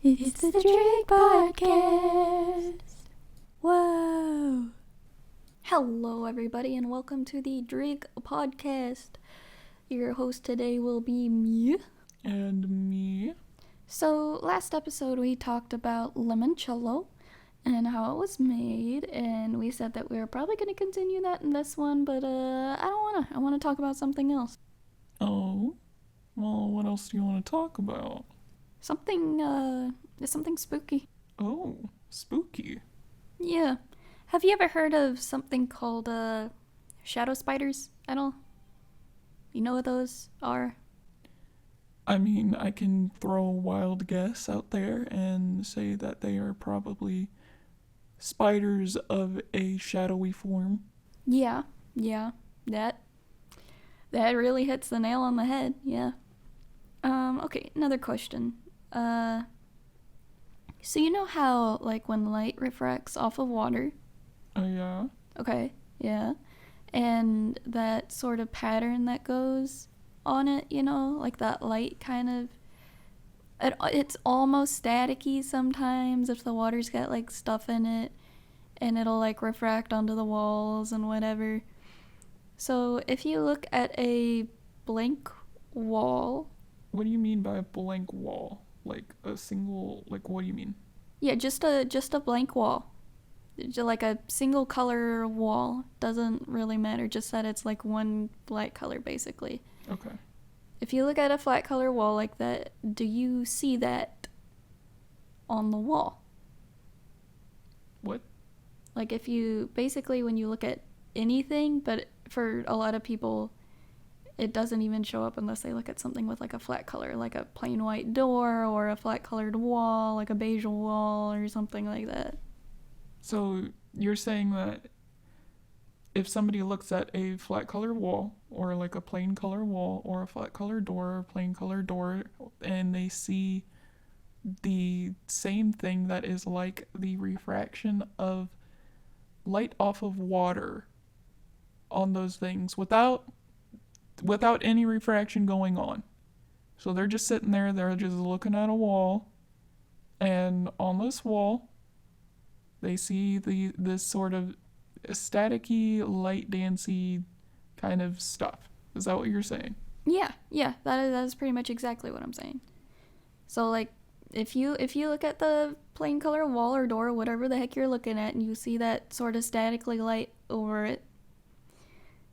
It's the Drig podcast. Whoa. Hello, everybody, and welcome to the Drig podcast. Your host today will be me. And me. So, last episode we talked about limoncello and how it was made, and we said that we were probably going to continue that in this one, but I don't want to. I want to talk about something else. Oh? Well, what else do you want to talk about? Something spooky. Oh, spooky. Yeah. Have you ever heard of something called shadow spiders at all? You know what those are? I mean, I can throw a wild guess out there and say that they are probably spiders of a shadowy form. Yeah. That really hits the nail on the head, yeah. Okay, another question. So you know how, like, when light refracts off of water? Oh, yeah? Okay, yeah. And that sort of pattern that goes on it, you know? Like that light kind of... It's almost staticky sometimes if the water's got, like, stuff in it. And it'll, like, refract onto the walls and whatever. So if you look at a blank wall... What do you mean by a blank wall? Like a single, like, what do you mean? Yeah, just a blank wall. Just like a single color wall. Doesn't really matter, just that it's like one light color basically. Okay. If you look at a flat color wall like that, do you see that on the wall? What? Like if you, basically when you look at anything, but for a lot of people, it doesn't even show up unless they look at something with like a flat color, like a plain white door or a flat colored wall, like a beige wall or something like that. So you're saying that if somebody looks at a flat color wall or like a plain color wall or a flat color door or a plain color door and they see the same thing that is like the refraction of light off of water on those things without any refraction going on. So they're just sitting there, they're just looking at a wall, and on this wall they see this sort of staticky, light dancey kind of stuff. Is that what you're saying? Yeah, that is pretty much exactly what I'm saying. So like if you look at the plain color wall or door, whatever the heck you're looking at, and you see that sort of statically light over it,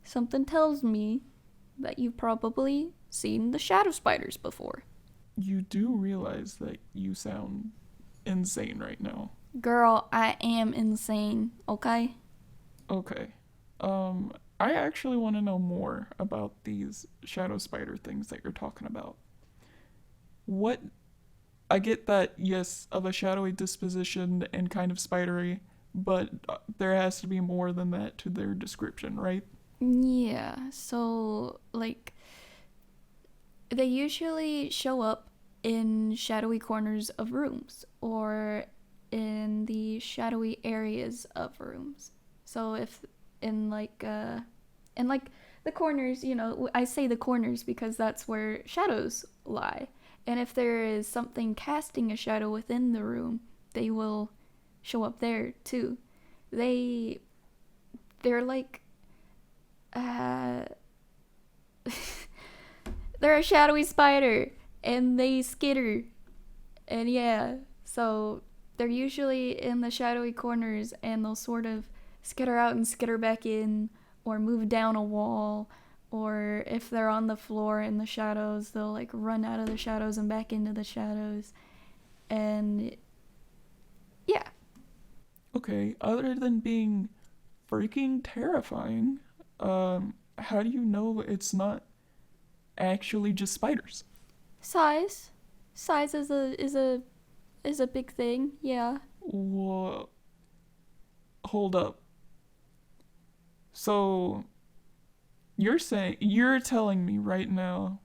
something tells me that you've probably seen the shadow spiders before. You do realize that you sound insane right now. Girl, I am insane, okay? Okay. I actually want to know more about these shadow spider things that you're talking about. I get that, yes, of a shadowy disposition and kind of spidery, but there has to be more than that to their description, right? Yeah, so, like, they usually show up in shadowy corners of rooms or in the shadowy areas of rooms. So if in the corners, you know, I say the corners because that's where shadows lie. And if there is something casting a shadow within the room, they will show up there too. They're like they're a shadowy spider and they skitter, and yeah, so they're usually in the shadowy corners and they'll sort of skitter out and skitter back in or move down a wall, or if they're on the floor in the shadows, they'll like run out of the shadows and back into the shadows. And yeah. Okay, other than being freaking terrifying, how do you know it's not actually just spiders? Size is a big thing, yeah. Well, hold up. So, you're telling me right now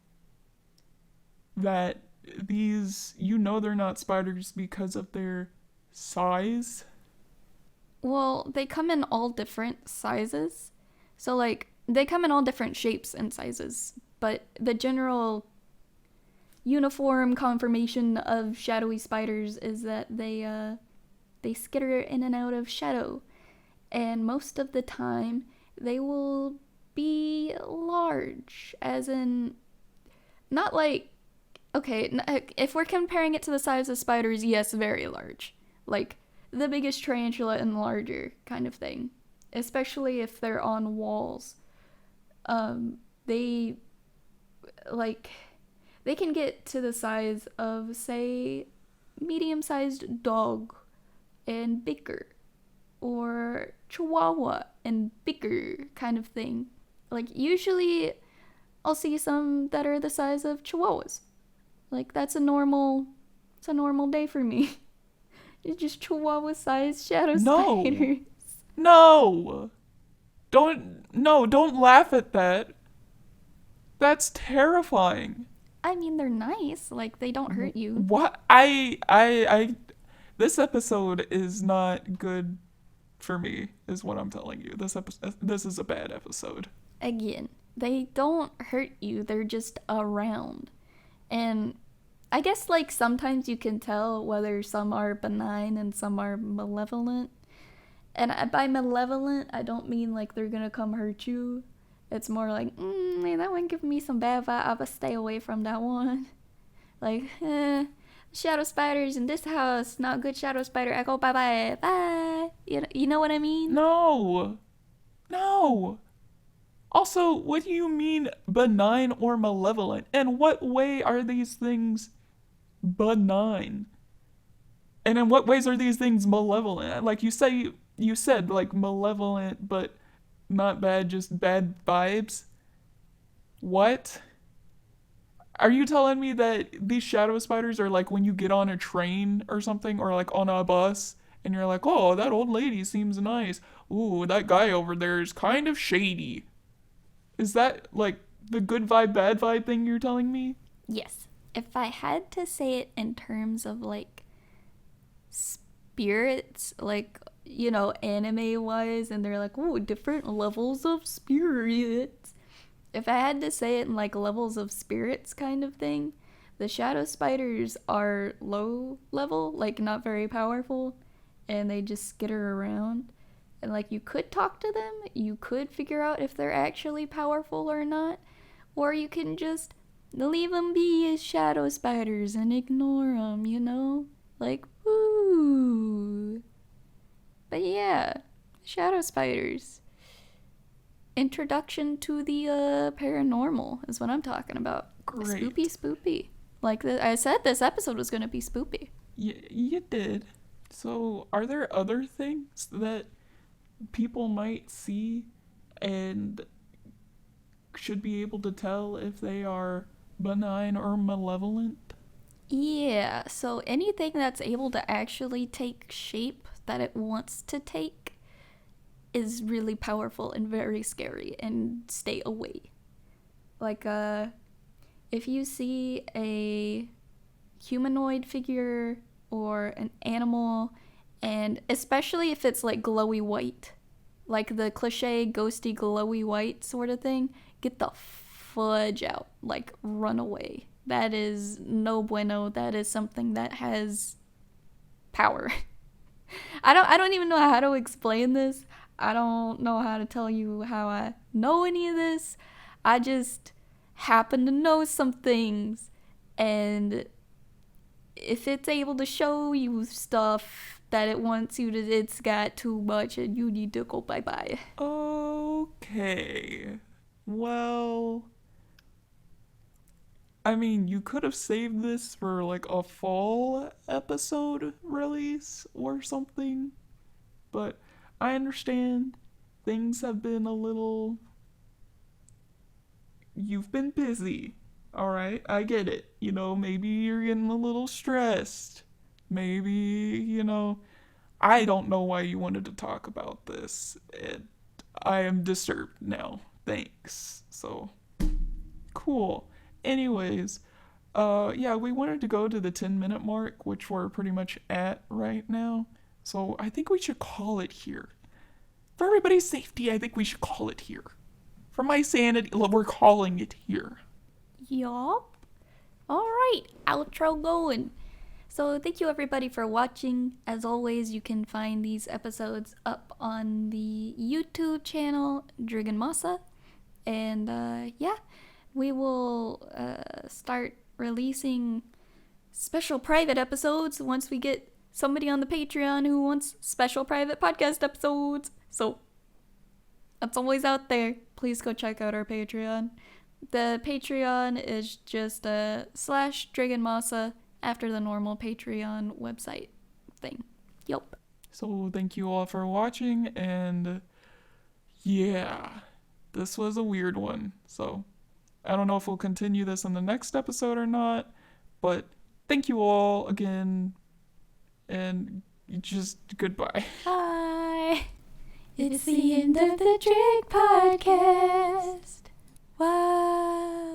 that these, you know, they're not spiders because of their size? Well, they come in all different sizes. So, like, they come in all different shapes and sizes. But the general uniform conformation of shadowy spiders is that they skitter in and out of shadow, and most of the time they will be large, as in not like, okay, if we're comparing it to the size of spiders, yes, very large, like the biggest tarantula and larger kind of thing, especially if they're on walls. They like they can get to the size of, say, medium-sized dog and bigger, or chihuahua and bigger kind of thing. Like usually I'll see some that are the size of chihuahuas. Like it's a normal day for me. It's just chihuahua-sized shadow spiders. No. Don't laugh at that. That's terrifying. I mean, they're nice. Like, they don't hurt you. What? This episode is not good for me, is what I'm telling you. This is a bad episode. Again, they don't hurt you. They're just around. And I guess, like, sometimes you can tell whether some are benign and some are malevolent. And by malevolent, I don't mean, like, they're gonna come hurt you. It's more like, that one give me some bad vibe. I'll stay away from that one. Like, shadow spiders in this house. Not good shadow spider. I go bye-bye. Bye. You know what I mean? No. Also, what do you mean benign or malevolent? And what way are these things benign? And in what ways are these things malevolent? Like you said like malevolent, but not bad, just bad vibes. What? Are you telling me that these shadow spiders are like when you get on a train or something, or like on a bus, and you're like, oh, that old lady seems nice. Ooh, that guy over there is kind of shady. Is that like the good vibe, bad vibe thing you're telling me? Yes. If I had to say it in terms of like spirits, like, you know, anime wise, and they're like, oh, different levels of spirits. If I had to say it in like levels of spirits kind of thing, the shadow spiders are low level, like not very powerful, and they just skitter around. And like you could talk to them, you could figure out if they're actually powerful or not, or you can just leave them be as shadow spiders and ignore them, you know? Like, woo. But yeah, shadow spiders. Introduction to the paranormal is what I'm talking about. Great. Spoopy. Like I said, this episode was going to be spoopy. You did. So, are there other things that people might see and should be able to tell if they are benign or malevolent? Yeah, so anything that's able to actually take shape that it wants to take is really powerful and very scary, and stay away. Like, if you see a humanoid figure or an animal, and especially if it's like glowy white, like the cliche ghosty glowy white sort of thing, get the fudge out. Like, run away. That is no bueno. That is something that has power. I don't even know how to explain this. I don't know how to tell you how I know any of this. I just happen to know some things, and if it's able to show you stuff that it wants you to, it's got too much and you need to go bye-bye. Okay. Well, I mean, you could have saved this for like a fall episode release or something, but I understand things have been a little... You've been busy, alright? I get it. You know, maybe you're getting a little stressed. Maybe, you know, I don't know why you wanted to talk about this. I am disturbed now. Thanks. So, cool. Anyways, yeah, we wanted to go to the 10-minute mark, which we're pretty much at right now. So I think we should call it here. For everybody's safety, I think we should call it here. For my sanity, we're calling it here. Yup. Alright, outro going. So thank you everybody for watching. As always, you can find these episodes up on the YouTube channel, Drig and Masa. And yeah, we will start releasing special private episodes once we get somebody on the Patreon who wants special private podcast episodes. So that's always out there. Please go check out our Patreon. The Patreon is just /Drig and Masa after the normal Patreon website thing. Yup. So thank you all for watching, and yeah, this was a weird one. So I don't know if we'll continue this in the next episode or not, but thank you all again, and just goodbye. Bye. It's the end of the Drig podcast. Wow.